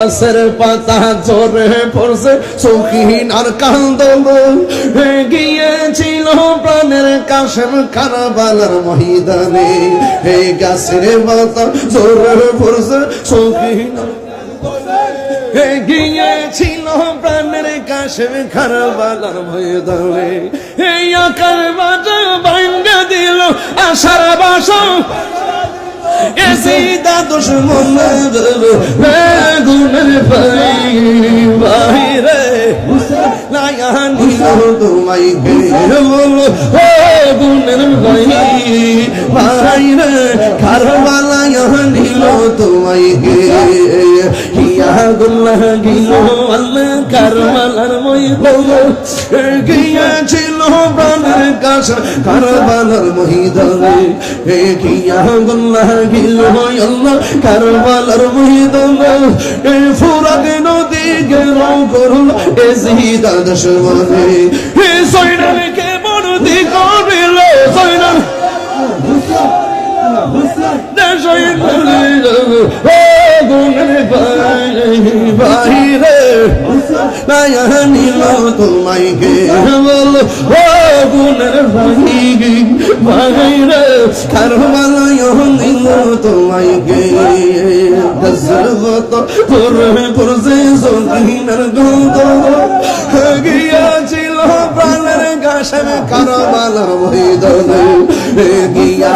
গাছের পাতা ঝরে পড়ছে শৌখিন আর কান্দন গিয়েছিল প্রাণের কাশেম কারবালার ময়দানে। এই গাছের পাতা ঝরে পড়ছে শৌখিন গিয়েছিল প্রাণের কাশেম কারবালার ময়দানে। এই আকার বাজা ভাঙ্গা দিল আশার বাসা এসিদা দুশ্মন গুণের বাইরে লায়া নিল তোমায় গে বলো ও গুণের বাইরে কারবালায়া নিল তোমায় গে হিয়া গুল্লাহ গিল আল্লাহ কারবালার ময়দানে গিয়েছিল প্রাণের কাছে কারবালার ময়দানে। হিয়া গুল্লাহ গিল আল্লাহ কারবালার ময়দানে। এই ফুরাত নদী ঘেরাও করল এজিদা দুশমনে। এই সৈন্যকে বন্দি করিল সৈন্য বাইরে নিল তোমায় গে বলো ও গুণের বাইরে কারবালায় নিল তোমায় গে। গজরত পড়ছে সঙ্গীনের গন্ধ গিয়াছিল প্রাণের গাছের কারবালার ময়দানে। গিয়া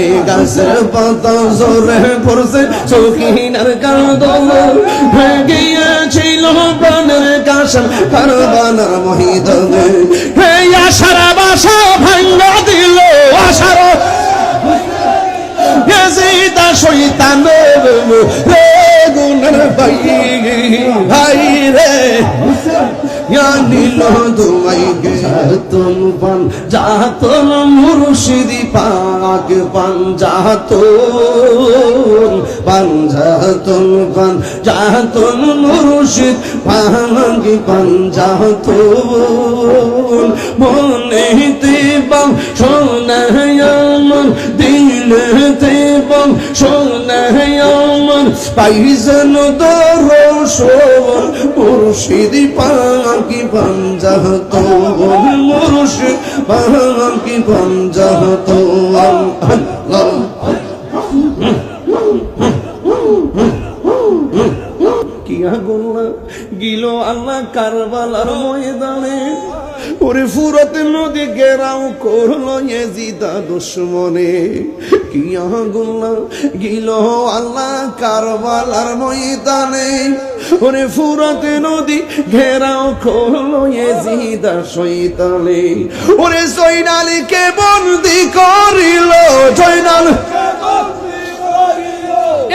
এ গাছের পাতা ঝরে পড়ছে শৌখিনের কান্দন গিয়েছিল প্রাণের গাছের কারবালার ময়দানে। এই আশার বাসা ভাঙ্গা দিল আশার এজিদা শয়তান গুণের বাইরে নিল তোমায় গে। জাতন পান জাতন মুর্শিদি পাক পান জাতন পান জাতন পান জাতন মুর্শিদ পাকি পান জাতন মনেতে পান সোনায় আমার দিলেতে পান সোনায় আমার পাইজন দর্শন মুর্শিদি পাকি পান জাতন মুর্শিদ পাকি পান জাতন। আল্লাহ কিয়া গোল্লা গিল আল্লাহ কারবালার ময়দানে। ওরে ফুরাত নদী ঘেরাও করলো এজিদা দুশমনে। কিয়া গোল্লা গিল আল্লাহ কারবালার ময়দানে। ওরে ফুরাত নদী ঘেরাও করলো এজিদা শয়তানে। ওরে জয়নালীকে বন্দি করিল জয়নাল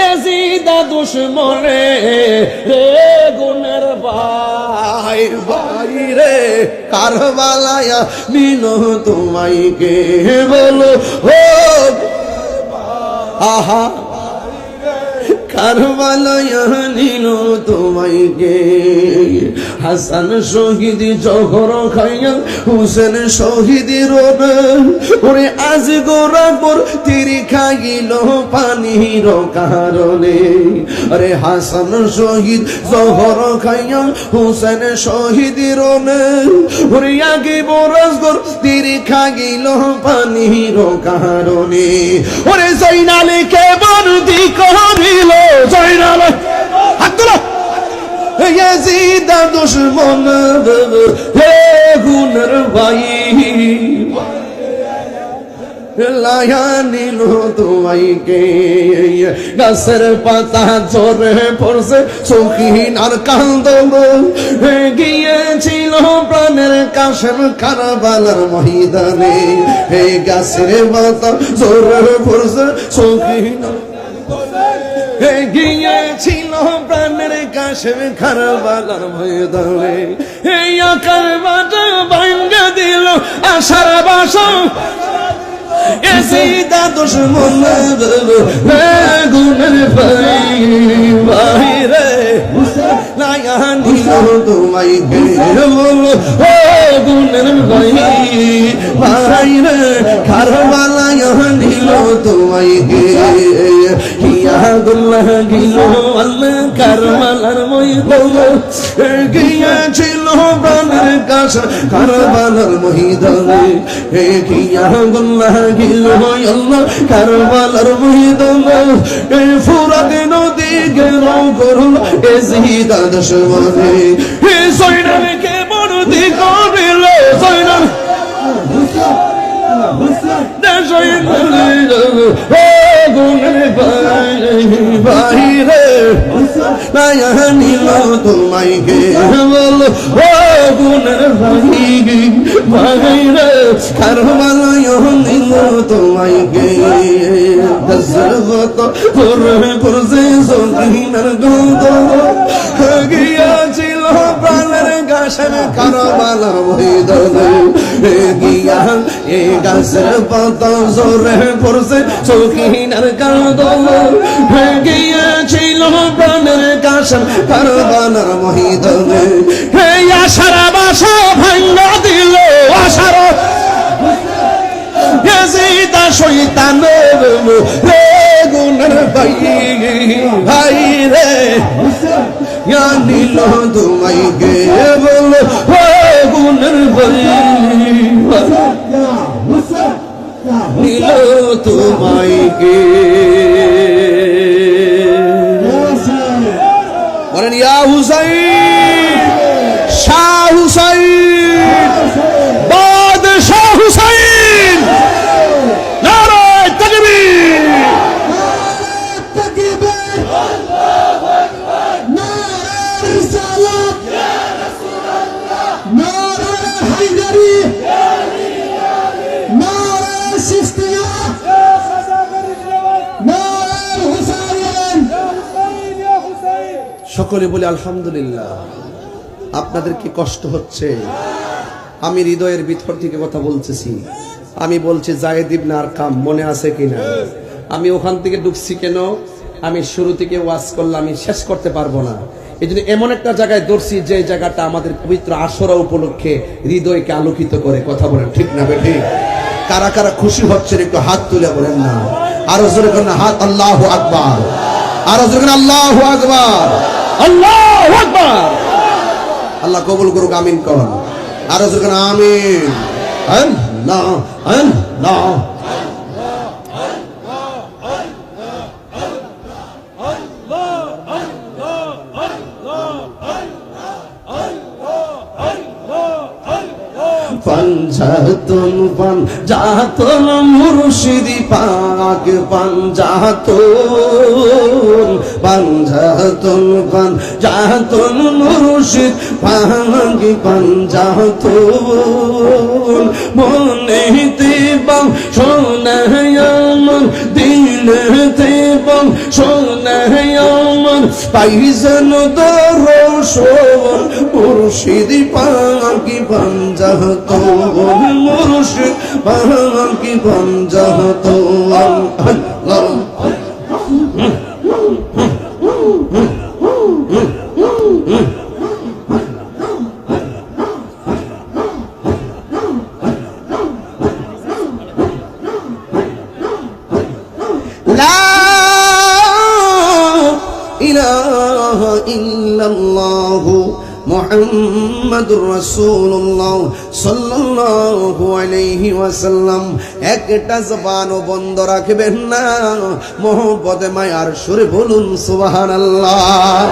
এজিদা দুশমনে রে গুণের বাইরে কারবালায়া নিল তোমায় গে বলো ও আহা কারবালায়া নিল তোমায় গে। হাসান শহীদ জহর খাইয়া হুসেন শহীদের ওরে আজ গোরাপুর তিরি খাইল পানির কারণে। আরে হাসান শহীদ জহর খাইয়া হুসেন শহীদের ওরে আগে বরসগর তিরি খাইল পানির কারণে। ওরে জয়নালীকে বন্দি করিল জয়নাল হাতুলা এজিদা দুশমন হে গুণের লায়া নিল তোমায় গে। গাছের পাতা ঝরে পড়ছে শৌখিন আর কান্দন গিয়েছিল প্রাণের কাশেম কারবালার ময়দানে। এই গাছের পাতা ঝরে পড়ছে শৌখিন গিয়েছিল প্রাণের কাশেম কারবালার ময়দানে। এই আকার বাজা ভাঙ্গা দিল আশার বাসা এসিদা দুশমন গুণের বাইরে লায়া নিল তোমায় গে বলো ও গুণের বাইরে কারবালায়া নিল তোমায় গে। হিয়া লাগিল আল্লাহ কারবালার ময়দানে গিয়েছিল প্রাণের কাছে কারবালার ময়দানে গিয়া লাগিল আল্লাহ কারবালার ময়দানে ফুরাত নদী গেল করল এজিদা দুশমনে জয়নালকে বরদি করিল জয়নাল বাইরে তোমায় গে বল ও গুণের বাইরে কারবালায় নিল তোমায় গে দশরত পুরসে সঙ্গীনের গন্ধ গিয়াছিল প্রাণের গাছের কারবালার ময়দানে গিয়া এ গাছের পাতা জোরে পড়ছে সঙ্গীনের গন্ধ গিয়াছিল প্রাণের গাছের কারবালার ময়দানে হে আশার বাসা ভাঙা দিল আশার এজিদা শয়তানের রে গুণের ভাই রে নিল তোমায় গে বল ও গুণের ভাই নিল তোমায় গে বলেন ইয়া হুসাইন শাহ হুসাইন বাদশাহ হুসাইন নারায়ে তাকবীর আল্লাহু আকবার নারায়ে রিসালাত ইয়া রাসূলুল্লাহ নারায়ে হায়দারি ইয়া আলী নারায়ে সিস্তিয়া ইয়া সাজাগরি জওয়ান নারায়ে হুসাইন ইয়া হুসাইন ইয়া হুসাইন সকলে বলে আলহামদুলিল্লাহ। আপনাদের কি কষ্ট হচ্ছে? আমি হৃদয়ের ভিতর থেকে কথা বলতেছি। আমি বলছি যায়েদ ইবনে আরকাম মনে আছে কিনা? আমি ওখান থেকে ঢুকছি কেন? আমি শুরু থেকে ওয়াজ করলাম, আমি শেষ করতে পারবো না। এই জন্য এমন একটা জায়গায় দর্শি যে জায়গাটা আমাদের পবিত্র আশুরা উপলক্ষে হৃদয়কে আলোকিত করে। কথা বলেন ঠিক না বেঠিক? কারা কারা খুশি হচ্ছেন একটু হাত তুলে বলেন না। আরো জোরে করেন হাত। আল্লাহু আকবার। আরো জোরে করেন আল্লাহু আকবার। আল্লাহু আকবার। আল্লাহ কবুল করুক। আমিন করুন। আরো জোরে করেন আমিন। আল্লাহ আল্লাহ পাঞ্জাতন পাঞ্জাতন মুর্শিদি পাক পাঞ্জাতন পাঞ্জাতন পাঞ্জাতন মুর্শিদ পাক পাঞ্জাতন মনেতে বাং সোনায় আমার দিলেতে বাং সোনায় আমার পাইজন দর্শন মুর্শিদি পাক পাঞ্জাতন মুর্শিদ পাকি পাঞ্জাত আল্লাহ লা ইলাহা ইল্লাল্লাহ মুহাম্মাদুর রাসূলুল্লাহ সাল্লাল্লাহু আলাইহি ওয়াসাল্লাম। একটা জবানও বন্ধ রাখবেন না, মোহব্বতে মায়ার সুরে বলুন সুবহানাল্লাহ।